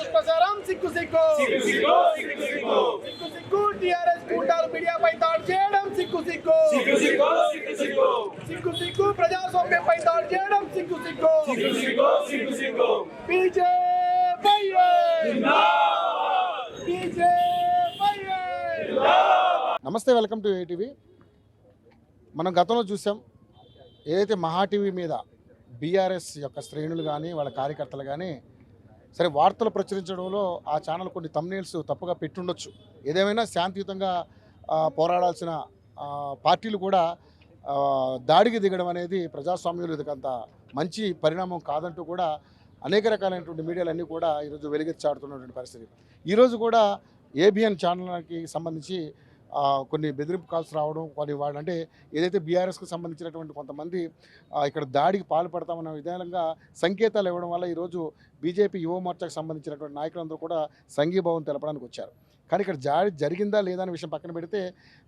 దుష్ప్రచారం సిగ్గు సిగ్గు సిగ్గు సిగ్గు టిఆర్ఎస్ కూటాలు మీడియాపై దాడి చేయడం సిగ్గు సిగ్గు సిగ్గు సిగ్గు ప్రజాస్వామ్యంపై దాడి చేయడం సిగ్గు సిగ్గు బీజేపీ నమస్తే, వెల్కమ్ టు ఏటీవీ. మనం గతంలో చూసాం, ఏదైతే మహా టీవీ మీద బీఆర్ఎస్ యొక్క శ్రేణులు కానీ వాళ్ళ కార్యకర్తలు కానీ సరే వార్తలు ప్రచురించడంలో ఆ ఛానల్ కొన్ని థంబ్నెయిల్స్ తప్పుగా పెట్టుండొచ్చు. ఏదేమైనా శాంతియుతంగా పోరాడాల్సిన పార్టీలు కూడా దాడికి దిగడం అనేది ప్రజాస్వామ్యంలో ఇదికంత మంచి పరిణామం కాదంటూ కూడా అనేక రకాలైనటువంటి మీడియాలన్నీ కూడా ఈరోజు వెలుగెత్తాడుతున్నటువంటి పరిస్థితి. ఈరోజు కూడా ఏబిఎన్ ఛానల్కి సంబంధించి కొన్ని బెదిరింపు కాల్స్ రావడం, కొన్ని అంటే ఏదైతే బీఆర్ఎస్కి సంబంధించినటువంటి కొంతమంది ఇక్కడ దాడికి పాల్పడతామన్న విధానంగా సంకేతాలు ఇవ్వడం వల్ల ఈరోజు బీజేపీ యువ మోర్చాకు సంబంధించినటువంటి నాయకులందరూ కూడా సంఘీభావం తెలపడానికి వచ్చారు. కానీ ఇక్కడ దాడి జరిగిందా లేదా అనే విషయం పక్కన పెడితే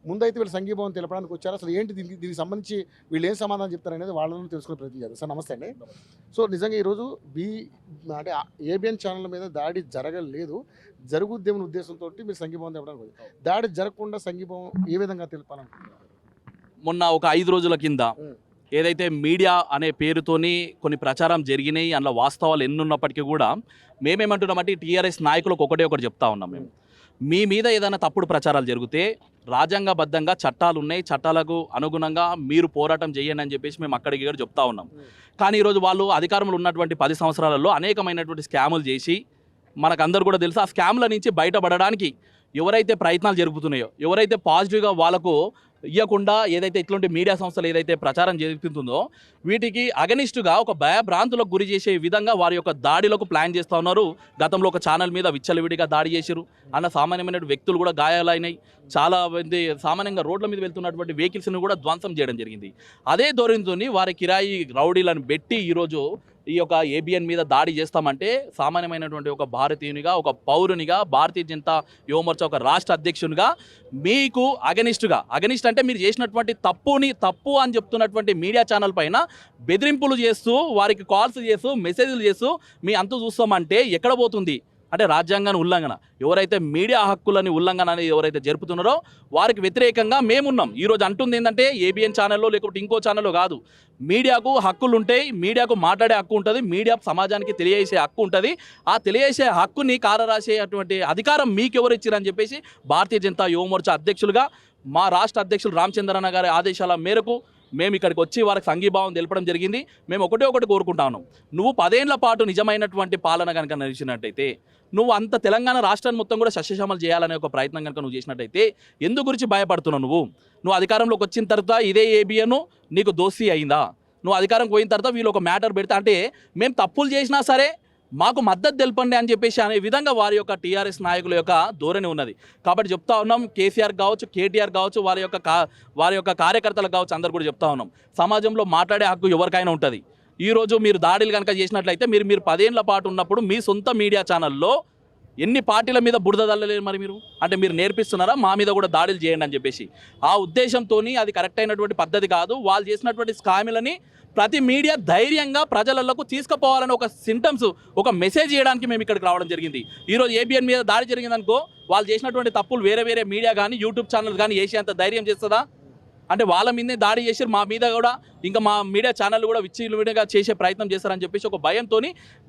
ముందైతే వీళ్ళు సంఘీభావం తెలపడానికి వచ్చారు. అసలు ఏంటి దీనికి సంబంధించి వీళ్ళు ఏం సమాధానం చెప్తారనేది వాళ్ళని తెలుసుకునే ప్రయత్నం చేద్దాం. సార్ నమస్తే అండి. సో నిజంగా ఈరోజు అంటే ఏబిఎన్ ఛానల్ మీద దాడి జరగలేదు, జరుగుద్దేమని ఉద్దేశంతో మీరు సంఘీభావం తెలపడానికి వచ్చారు. దాడి జరగకుండా సంఘీభావం ఏ విధంగా తెలపాలనుకుంటున్నారు? మొన్న ఒక 5 రోజుల కింద ఏదైతే మీడియా అనే పేరుతోని కొన్ని ప్రచారం జరిగినాయి, అందులో వాస్తవాలు ఎన్నున్నప్పటికీ కూడా మేమేమంటున్నామంటే టీఆర్ఎస్ నాయకులకు ఒకటి చెప్తా ఉన్నాం. మేము మీ మీద ఏదైనా తప్పుడు ప్రచారాలు జరిగితే రాజ్యాంగబద్ధంగా చట్టాలు ఉన్నాయి, చట్టాలకు అనుగుణంగా మీరు పోరాటం చేయండి అని చెప్పేసి మేము అక్కడికి కూడా చెప్తా ఉన్నాం. కానీ ఈరోజు వాళ్ళు అధికారంలో ఉన్నటువంటి 10 సంవత్సరాలలో అనేకమైనటువంటి స్కాములు చేసి మనకందరూ కూడా తెలుసు. ఆ స్కామ్ల నుంచి బయటపడడానికి ఎవరైతే ప్రయత్నాలు జరుపుతున్నాయో, ఎవరైతే పాజిటివ్గా వాళ్ళకు ఇవ్వకుండా ఏదైతే ఇట్లాంటి మీడియా సంస్థలు ఏదైతే ప్రచారం జరుగుతుందో వీటికి అగనిస్టుగా ఒక భయభ్రాంతులకు గురి చేసే విధంగా వారి యొక్క దాడిలకు ప్లాన్ చేస్తూ ఉన్నారు. గతంలో ఒక ఛానల్ మీద విచ్చలవిడిగా దాడి చేశారు, అన్న సామాన్యమైన వ్యక్తులు కూడా గాయాలైనాయి. చాలా మంది సామాన్యంగా రోడ్ల మీద వెళ్తున్నటువంటి వెహికల్స్ని కూడా ధ్వంసం చేయడం జరిగింది. అదే ధోరణితో వారి కిరాయి రౌడీలను పెట్టి ఈరోజు ఈ యొక్క ఏబిఎన్ మీద దాడి చేస్తామంటే సామాన్యమైనటువంటి ఒక భారతీయునిగా, ఒక పౌరునిగా, భారతీయ జనతా యువమోర్చా ఒక రాష్ట్ర అధ్యక్షునిగా మీకు అగనిస్ట్ అంటే మీరు చేసినటువంటి తప్పు అని చెప్తున్నటువంటి మీడియా ఛానల్ పైన బెదిరింపులు చేస్తూ, వారికి కాల్స్ చేస్తూ, మెసేజ్లు చేస్తూ మీ అంతు చూస్తామంటే ఎక్కడ పోతుంది? అంటే రాజ్యాంగాన్ని ఉల్లంఘన, ఎవరైతే మీడియా హక్కులని ఉల్లంఘన అనేది ఎవరైతే జరుపుతున్నారో వారికి వ్యతిరేకంగా మేమున్నాం. ఈరోజు అంటుంది ఏంటంటే ఏబిఎన్ ఛానల్లో లేకపోతే ఇంకో ఛానల్లో కాదు, మీడియాకు హక్కులు ఉంటాయి, మీడియాకు మాట్లాడే హక్కు ఉంటుంది, మీడియా సమాజానికి తెలియజేసే హక్కు ఉంటుంది. ఆ తెలియజేసే హక్కుని కారరాసేటువంటి అధికారం మీకు ఎవరు ఇచ్చారని చెప్పేసి భారతీయ జనతా యువమోర్చా అధ్యక్షులుగా మా రాష్ట్ర అధ్యక్షులు రామచంద్రన్న గారి ఆదేశాల మేరకు మేము ఇక్కడికి వచ్చి వారికి సంఘీభావం తెలపడం జరిగింది. మేము ఒకటి కోరుకుంటా ఉన్నాం, నువ్వు 10 ఏళ్ల పాటు నిజమైనటువంటి పాలన కనుక నడిచినట్టయితే, నువ్వు అంత తెలంగాణ రాష్ట్రాన్ని మొత్తం కూడా సస్యశ్యామలు చేయాలనే ఒక ప్రయత్నం కనుక నువ్వు చేసినట్టయితే ఎందు గురించి భయపడుతున్నావు? నువ్వు అధికారంలోకి వచ్చిన తర్వాత ఇదే ఏబిఎన్ నీకు దోషి అయిందా? నువ్వు అధికారం పోయిన తర్వాత వీళ్ళు ఒక మ్యాటర్ పెడతా అంటే మేము తప్పులు చేసినా సరే మాకు మద్దతు తెలపండి అని చెప్పేసి అనే విధంగా వారి యొక్క టీఆర్ఎస్ నాయకుల యొక్క ధోరణి ఉన్నది. కాబట్టి చెప్తా ఉన్నాం, కేసీఆర్ కావచ్చు, కేటీఆర్ కావచ్చు, వారి యొక్క కార్యకర్తలకు కావచ్చు, అందరు కూడా చెప్తా ఉన్నాం, సమాజంలో మాట్లాడే హక్కు ఎవరికైనా ఉంటుంది. ఈరోజు మీరు దాడులు కనుక చేసినట్లయితే మీరు 10 ఏళ్ల పాటు ఉన్నప్పుడు మీ సొంత మీడియా ఛానల్లో ఎన్ని పార్టీల మీద బురద దల్లలేరు? మరి మీరు అంటే మీరు నేర్పిస్తున్నారా మా మీద కూడా దాడులు చేయండి అని చెప్పేసి? ఆ ఉద్దేశంతో అది కరెక్ట్ అయినటువంటి పద్ధతి కాదు. వాళ్ళు చేసినటువంటి స్కాములని ప్రతి మీడియా ధైర్యంగా ప్రజలకు తీసుకుపోవాలని ఒక సింటమ్స్, ఒక మెసేజ్ చేయడానికి మేము ఇక్కడికి రావడం జరిగింది. ఈరోజు ఏబిఎన్ మీద దాడి జరిగిందనుకో, వాళ్ళు చేసినటువంటి తప్పులు వేరే మీడియా కానీ యూట్యూబ్ ఛానల్స్ కానీ వేసేంత ధైర్యం చేస్తుందా? అంటే వాళ్ళ మీదనే దాడి చేసి మా మీద కూడా ఇంకా మా మీడియా ఛానల్ కూడా విచ్చివిడిగా చేసే ప్రయత్నం చేస్తారని చెప్పేసి ఒక భయంతో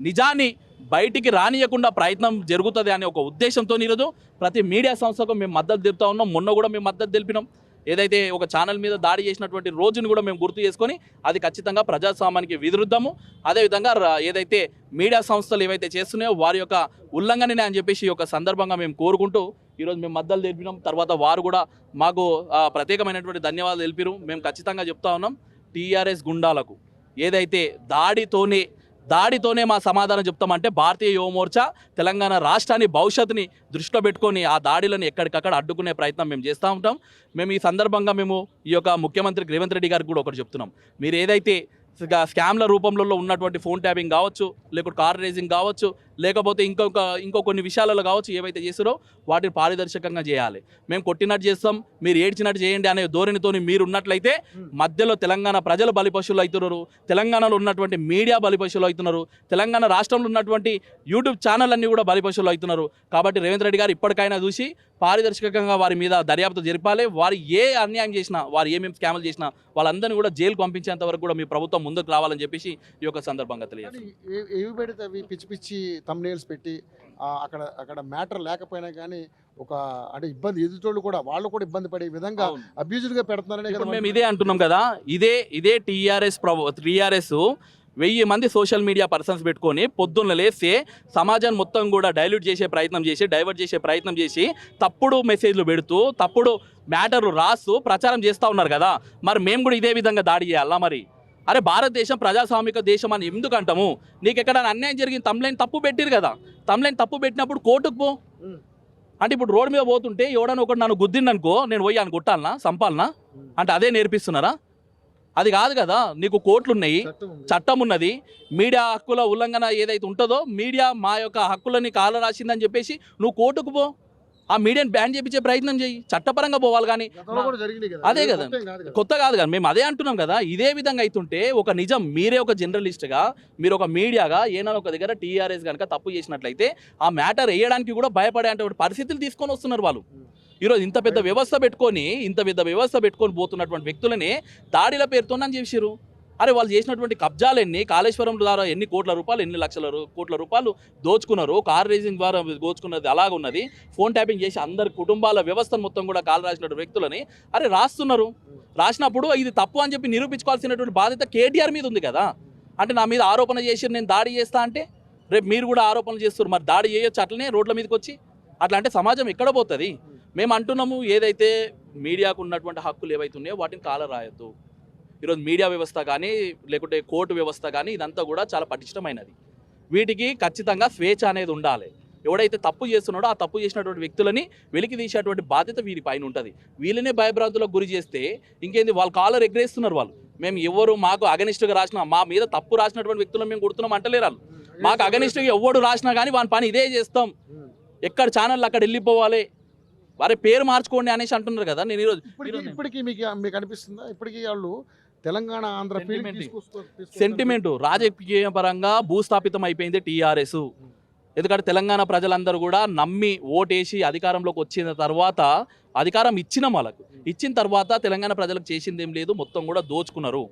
నిజాన్ని బయటికి రానియకుండా ప్రయత్నం జరుగుతుంది అనే ఒక ఉద్దేశంతో ఈరోజు ప్రతి మీడియా సంస్థకు మేము మద్దతు తెలుపుతా ఉన్నాం. మొన్న కూడా మేము మద్దతు తెలిపినాం. ఏదైతే ఒక ఛానల్ మీద దాడి చేసినటువంటి రోజును కూడా మేము గుర్తు చేసుకొని అది ఖచ్చితంగా ప్రజాస్వామ్యానికి విరుద్ధము. అదేవిధంగా ఏదైతే మీడియా సంస్థలు ఏవైతే చేస్తున్నాయో వారి యొక్క ఉల్లంఘననే అని చెప్పేసి ఒక సందర్భంగా మేము కోరుకుంటూ ఈరోజు మేము మద్దతు తెలిపినాం. తర్వాత వారు కూడా మాకు ప్రత్యేకమైనటువంటి ధన్యవాదాలు తెలిపారు. మేము ఖచ్చితంగా చెప్తా ఉన్నాం, టీఆర్ఎస్ గుండాలకు ఏదైతే దాడితోనే మా సమాధానం చెప్తామంటే భారతీయ యువమోర్చా తెలంగాణ రాష్ట్రాన్ని భవిష్యత్తుని దృష్టిలో పెట్టుకొని ఆ దాడులను ఎక్కడికక్కడ అడ్డుకునే ప్రయత్నం మేము చేస్తూ ఉంటాం. మేము ఈ సందర్భంగా ఈ యొక్క ముఖ్యమంత్రి రేవంత్ రెడ్డి గారికి కూడా ఒకటి చెప్తున్నాం, మీరు ఏదైతే స్కామ్ల రూపంలో ఉన్నటువంటి ఫోన్ ట్యాపింగ్ కావచ్చు, లేకపోతే కార్ రేసింగ్ కావచ్చు, లేకపోతే ఇంకో కొన్ని విషయాలలో కావచ్చు ఏవైతే చేస్తారో వాటిని పారదర్శకంగా చేయాలి. మేము కొట్టినట్టు చేస్తాం, మీరు ఏడ్చినట్టు చేయండి అనే ధోరణితో మీరు ఉన్నట్లయితే మధ్యలో తెలంగాణ ప్రజలు బలిపశువులు అవుతున్నారు, తెలంగాణలో ఉన్నటువంటి మీడియా బలిపశువులు అవుతున్నారు, తెలంగాణ రాష్ట్రంలో ఉన్నటువంటి యూట్యూబ్ ఛానల్ అన్నీ కూడా బలిపశువులు అవుతున్నారు. కాబట్టి రేవంత్ రెడ్డి గారు ఇప్పటికైనా చూసి పారదర్శకంగా వారి మీద దర్యాప్తు జరిపాలి. వారు ఏ అన్యాయం చేసినా, వారు ఏమేమి స్కామ్లు చేసినా వాళ్ళందరినీ కూడా జైలు పంపించేంత వరకు కూడా మీ ప్రభుత్వం ముందుకు రావాలని చెప్పేసి ఈ యొక్క సందర్భంగా తెలియదు. ఏవి పెడితే అవి పిచ్చి పిచ్చి తమ్నేల్స్ పెట్టి అక్కడ మ్యాటర్ లేకపోయినా కానీ ఒక అంటే ఇబ్బంది ఎదుటోళ్ళు కూడా వాళ్ళు కూడా ఇబ్బంది పడే విధంగా అబ్యూజ్డ్గా పెడుతున్నారనే కదా మేము ఇదే అంటున్నాం కదా. ఇదే టీఆర్ఎస్ 1000 మంది సోషల్ మీడియా పర్సన్స్ పెట్టుకొని పొద్దున్న లేస్తే సమాజాన్ని మొత్తం కూడా డైవర్ట్ చేసే ప్రయత్నం చేసి తప్పుడు మెసేజ్లు పెడుతూ తప్పుడు మ్యాటర్లు రాస్తూ ప్రచారం చేస్తూ ఉన్నారు కదా. మరి మేము కూడా ఇదే విధంగా దాడి చేయాలా? మరి అరే భారతదేశం ప్రజాస్వామిక దేశం అని ఎందుకు అంటాము? నీకు ఎక్కడ అన్యాయం జరిగింది, తమ్లైన్ తప్పు పెట్టిరు కదా, తమ్లైన్ తప్పు పెట్టినప్పుడు కోర్టుకు పో. అంటే ఇప్పుడు రోడ్డు మీద పోతుంటే ఎవడన్నా ఒకటి నన్ను గుద్దిందనుకో, నేను పోయి అని కొట్టాలనా, సంపాలనా? అంటే అదే నేర్పిస్తున్నారా? అది కాదు కదా. నీకు కోర్టులు ఉన్నాయి, చట్టం ఉన్నది. మీడియా హక్కుల ఉల్లంఘన ఏదైతే ఉంటుందో, మీడియా మా యొక్క హక్కులని కాల రాసిందని చెప్పేసి నువ్వు కోర్టుకు పో, ఆ మీడియాని బ్యాన్ చేయించే ప్రయత్నం చేయి, చట్టపరంగా పోవాలి. కానీ అదే కదా, కొత్త కాదు కదా. మేము అదే అంటున్నాం కదా. ఇదే విధంగా అవుతుంటే ఒక నిజం, మీరే ఒక జర్నలిస్ట్గా, మీరు ఒక మీడియాగా ఏదైనా ఒక దగ్గర టీఆర్ఎస్ కనుక తప్పు చేసినట్లయితే ఆ మ్యాటర్ వేయడానికి కూడా భయపడే పరిస్థితులు తీసుకొని వస్తున్నారు వాళ్ళు. ఈరోజు ఇంత పెద్ద వ్యవస్థ పెట్టుకొని పోతున్నటువంటి వ్యక్తులని దాడిల పేరుతో అని చేసిరు. అరే వాళ్ళు చేసినటువంటి కబ్జాలు ఎన్ని, కాళేశ్వరం ద్వారా ఎన్ని కోట్ల రూపాయలు, ఎన్ని లక్షల కోట్ల రూపాయలు దోచుకున్నారు, కార్ రేసింగ్ ద్వారా దోచుకున్నది అలాగ ఉన్నది. ఫోన్ ట్యాపింగ్ చేసి అందరి కుటుంబాల వ్యవస్థను మొత్తం కూడా కాలు రాసినటువంటి వ్యక్తులని అరే రాస్తున్నారు. రాసినప్పుడు ఇది తప్పు అని చెప్పి నిరూపించుకోవాల్సినటువంటి బాధ్యత కేటీఆర్ మీద ఉంది కదా. అంటే నా మీద ఆరోపణ చేసి నేను దాడి చేస్తా అంటే రేపు మీరు కూడా ఆరోపణలు చేస్తున్నారు, మరి దాడి చేయొచ్చు అట్లనే రోడ్ల మీదకి వచ్చి. అట్లా అంటే సమాజం ఎక్కడ పోతుంది? మేము అంటున్నాము ఏదైతే మీడియాకు ఉన్నటువంటి హక్కులు ఏవైతే ఉన్నాయో వాటిని కాల రాయొద్దు. ఈరోజు మీడియా వ్యవస్థ కానీ లేకుంటే కోర్టు వ్యవస్థ కానీ ఇదంతా కూడా చాలా పటిష్టమైనది. వీటికి ఖచ్చితంగా స్వేచ్ఛ అనేది ఉండాలి. ఎవడైతే తప్పు చేస్తున్నాడో ఆ తప్పు చేసినటువంటి వ్యక్తులని వెలికి తీసేటువంటి బాధ్యత వీరి పైన ఉంటుంది. వీళ్ళనే భయభ్రాంతులకు గురి చేస్తే ఇంకేంది, వాళ్ళు కాలర్ ఎగరేస్తున్నారు. వాళ్ళు మేము ఎవరు మాకు అగనిస్ట్గా రాసిన, మా మీద తప్పు రాసినటువంటి వ్యక్తులను మేము కొడుతున్నాం అంటలేరు వాళ్ళు. మాకు అగనిస్ట్గా ఎవడు రాసినా కానీ వాని పని ఇదే చేస్తాం, ఎక్కడ ఛానల్ అక్కడ వెళ్ళిపోవాలి, వారి పేరు మార్చుకోండి అనేసి అంటున్నారు కదా. నేను ఈరోజు ఇప్పటికీ మీకు అనిపిస్తుందా ఇప్పటికీ వాళ్ళు తెలంగాణ ఆంధ్ర సెంటిమెంట్ రాజకీయ పరంగా భూస్థాపితం అయిపోయింది టీఆర్ఎస్. ఎందుకంటే తెలంగాణ ప్రజలందరూ కూడా నమ్మి ఓటేసి అధికారంలోకి వచ్చిన తర్వాత అధికారం ఇచ్చిన తర్వాత తెలంగాణ ప్రజలకు చేసింది ఏం లేదు, మొత్తం కూడా దోచుకున్నారు.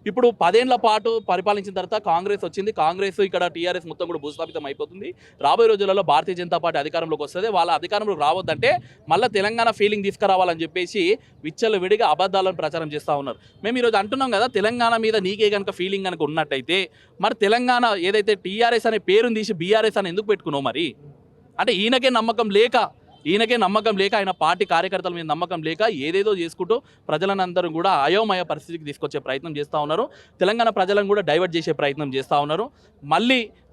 ఇప్పుడు 10 ఏళ్ల పాటు పరిపాలించిన తర్వాత కాంగ్రెస్ వచ్చింది. కాంగ్రెస్ ఇక్కడ టీఆర్ఎస్ మొత్తం కూడా భూస్థాపితం అయిపోతుంది. రాబోయే రోజులలో భారతీయ జనతా పార్టీ అధికారంలోకి వస్తుంది. వాళ్ళ అధికారంలోకి రావద్దంటే మళ్ళీ తెలంగాణ ఫీలింగ్ తీసుకురావాలని చెప్పేసి విచ్చలవిడిగా అబద్ధాలను ప్రచారం చేస్తూ ఉన్నారు. మేము ఈరోజు అంటున్నాం కదా, తెలంగాణ మీద నీకే కనుక ఫీలింగ్ కనుక ఉన్నట్టయితే మరి తెలంగాణ ఏదైతే టీఆర్ఎస్ అనే పేరుని తీసి బీఆర్ఎస్ అని ఎందుకు పెట్టుకున్నావు? మరి అంటే ఈయనకే నమ్మకం లేక ఆయన పార్టీ కార్యకర్తల మీద నమ్మకం లేక ఏదేదో చేసుకుంటూ ప్రజలందరూ కూడా అయోమయ పరిస్థితికి తీసుకొచ్చే ప్రయత్నం చేస్తూ ఉన్నారు. తెలంగాణ ప్రజలను కూడా డైవర్ట్ చేసే ప్రయత్నం చేస్తూ ఉన్నారు.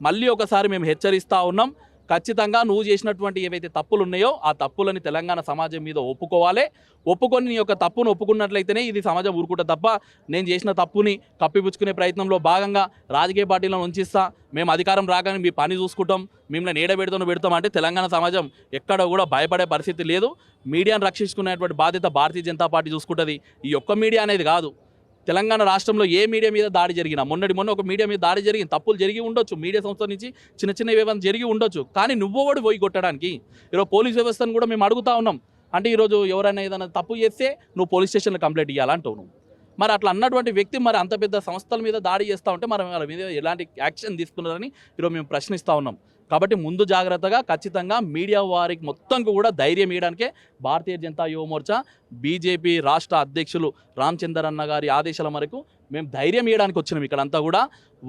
మళ్ళీ ఒకసారి మేము హెచ్చరిస్తూ ఉన్నాం, ఖచ్చితంగా నువ్వు చేసినటువంటి ఏవైతే తప్పులు ఉన్నాయో ఆ తప్పులని తెలంగాణ సమాజం మీద ఒప్పుకొని నీ యొక్క తప్పును ఒప్పుకున్నట్లయితేనే ఇది సమాజం ఊరుకుంటా తప్ప నేను చేసిన తప్పుని కప్పిపుచ్చుకునే ప్రయత్నంలో భాగంగా రాజకీయ పార్టీలను ఉంచిస్తా, మేము అధికారం రాగానే మీ పని చూసుకుంటాం, మిమ్మల్ని పెడతాం అంటే తెలంగాణ సమాజం ఎక్కడ కూడా భయపడే పరిస్థితి లేదు. మీడియాను రక్షించుకునేటువంటి బాధ్యత భారతీయ జనతా పార్టీ చూసుకుంటుంది. ఈ ఒక్క మీడియా అనేది కాదు, తెలంగాణ రాష్ట్రంలో ఏ మీడియా మీద దాడి జరిగినా, మొన్న ఒక మీడియా మీద దాడి జరిగింది, తప్పులు జరిగి ఉండొచ్చు, మీడియా సంస్థ నుంచి చిన్న ఏమైనా జరిగి ఉండొచ్చు, కానీ నువ్వోడు పోయి కొట్టడానికి ఈరోజు పోలీస్ వ్యవస్థను కూడా మేము అడుగుతా ఉన్నాం. అంటే ఈరోజు ఎవరైనా ఏదైనా తప్పు చేస్తే నువ్వు పోలీస్ స్టేషన్లో కంప్లైంట్ ఇవ్వాలంటావు నువ్వు. మరి అట్లా అన్నటువంటి వ్యక్తి మరి అంత పెద్ద సంస్థల మీద దాడి చేస్తూ ఉంటే మరి వాళ్ళ మీద ఎలాంటి యాక్షన్ తీసుకున్నారని ఈరోజు మేము ప్రశ్నిస్తూ ఉన్నాం. కాబట్టి ముందు జాగ్రత్తగా ఖచ్చితంగా మీడియా వారికి మొత్తం కూడా ధైర్యం ఇవ్వడానికే భారతీయ జనతా యువ మోర్చా బీజేపీ రాష్ట్ర అధ్యక్షులు రామచందర్ అన్న గారి ఆదేశాల మేరకు మేము ధైర్యం ఇవ్వడానికి వచ్చినాం. ఇక్కడంతా కూడా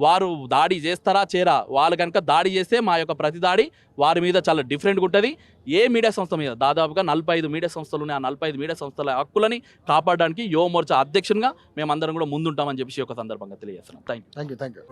వారు దాడి చేస్తారా చేరా, వాళ్ళు కనుక దాడి చేస్తే మా యొక్క ప్రతి దాడి వారి మీద చాలా డిఫరెంట్గా ఉంటుంది. ఏ మీడియా సంస్థ మీద దాదాపుగా 45 మీడియా సంస్థలు ఉన్నాయి. ఆ 45 మీడియా సంస్థల హక్కులని కాపాడడానికి యువ మోర్చా అధ్యక్షునిగా మేమందరం కూడా ముందుంటామని చెప్పేసి ఒక సందర్భంగా తెలియజేస్తున్నాం. Thank you.